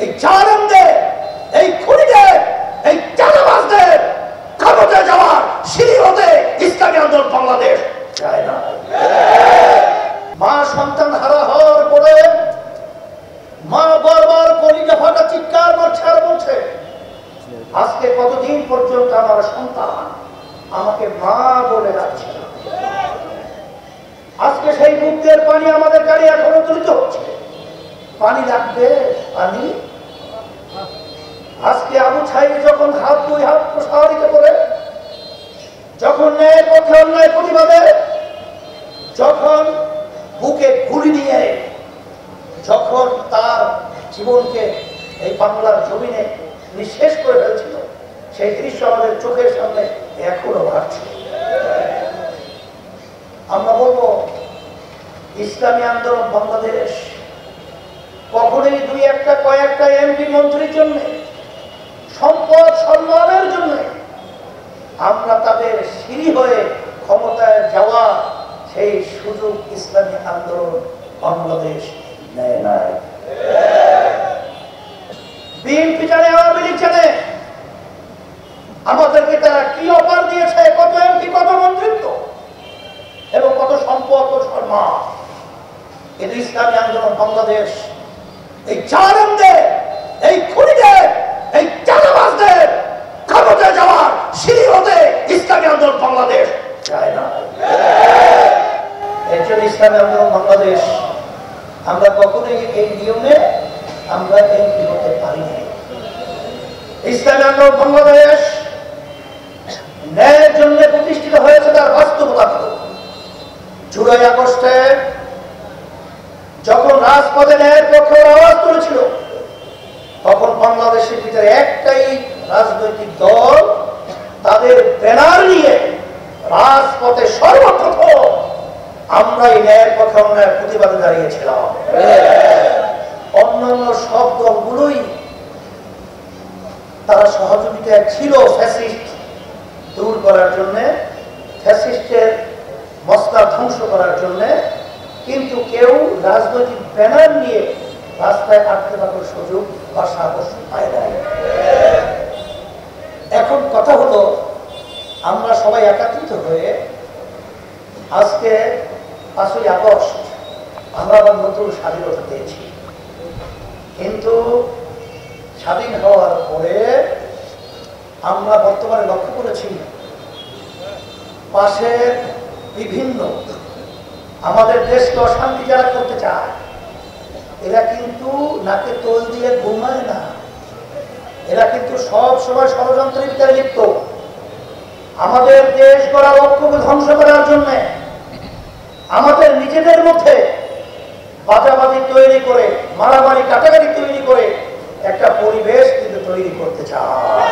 এই জালেমদের, এই খুনিদের, এই চাঁদাবাজদের ক্ষমতায় যাওয়ার সিঁড়ি হতে ইসলামী আন্দোলন বাংলাদেশ চায় না। মা সন্তান হারা হওয়ার পরে মা বারবার কলিজা ফাটা চিৎকার করছে আর বলছে, আজকে কতদিন পর্যন্ত আমার সন্তান আমাকে মা বলে ডাকছে। আজকে সেই বুকের পানি আমাদের গাড়ি এখনো তুলিত হচ্ছে। পানি লাগবে, পানি। আজকে আবু ছাইদ যখন দুই হাত প্রসারিত করে, যখন ন্যায়ের পক্ষে অন্যায় প্রতিবাদে, যখন বুকে গুলি নিয়ে, যখন তার জীবনকে এই বাংলার জমিনে নিঃশেষ করে ফেলছিল, সেই দৃশ্য আমাদের চোখের সামনে এখনো ভাসছে। আমরা বলবো, ইসলামী আন্দোলন বাংলাদেশ কখনোই দুই একটা কয়েকটা এমপি মন্ত্রীর জন্য, সম্পদ সম্মানের জন্য আমরা তাদের সিঁড়ি হয়ে ক্ষমতায় যাওয়া সেই সুযোগ ইসলামী আন্দোলন বাংলাদেশ নেয় নাই। বিএনপি জানে, আওয়ামী লীগ জানে আমাদেরকে তারা কি অফার দিয়েছে, কত এমপি, কত মন্ত্রিত্ব এবং কত সম্পদ ও সম্মান। কিন্তু ইসলামী আন্দোলন বাংলাদেশ এই জালেমদের, এই খুনিদের, এই চাঁদাবাজদের ক্ষমতায় যাওয়ার সিঁড়ি হতে ইসলামী আন্দোলন বাংলাদেশ চায় না। এর জন্য ইসলামী আন্দোলন বাংলাদেশ আমরা কখনোই এই নিয়মে আমরা এমপি হতে পারি না। ইসলামী আন্দোলন বাংলাদেশ ন্যায়ের জন্য প্রতিষ্ঠিত হয়েছে, তার বাস্তবতা হল জুলাই আগস্টে যখন রাজপথে ন্যায়ের পক্ষে আওয়াজ তুলেছিল, তখন বাংলাদেশের ভিতরে একটাই রাজনৈতিক দল তাদের ব্যানার নিয়ে রাজপথে সর্বপ্রথম আমরা এই ন্যায়ের পক্ষে অন্যায়ের প্রতিবাদে দাঁড়িয়েছিলাম। অন্যান্য সব দলগুলোই তারা সহযোগিতায় ছিল ফ্যাসিস্ট দূর করার জন্য, ফ্যাসিস্টের মসলা ধ্বংস করার জন্য, কিন্তু কেউ রাজনৈতিক ব্যানার নিয়ে রাস্তায় আটকে থাকার সুযোগ বা সাহস পায় নাই। এখন কথা হলো, আমরা সবাই একত্রিত হয়ে আজকে 5ই আগস্ট আমরা আবার নতুন স্বাধীনতা পেয়েছি। কিন্তু স্বাধীন হওয়ার পরে আমরা বর্তমানে লক্ষ্য করেছি, পাশের বিভিন্ন আমাদের দেশকে অশান্তি যারা করতে চায়, এরা কিন্তু নাকে তোল দিয়ে ঘুমায় না। এরা কিন্তু সব সময় ষড়যন্ত্রের ভিতরে লিপ্ত। আমাদের দেশ গড়ার ঐক্যকে ধ্বংস করার জন্য আমাদের নিজেদের মধ্যে বাজাবাজি তৈরি করে, মারামারি কাটাকাটি তৈরি করে একটা পরিবেশ কিন্তু তৈরি করতে চায়।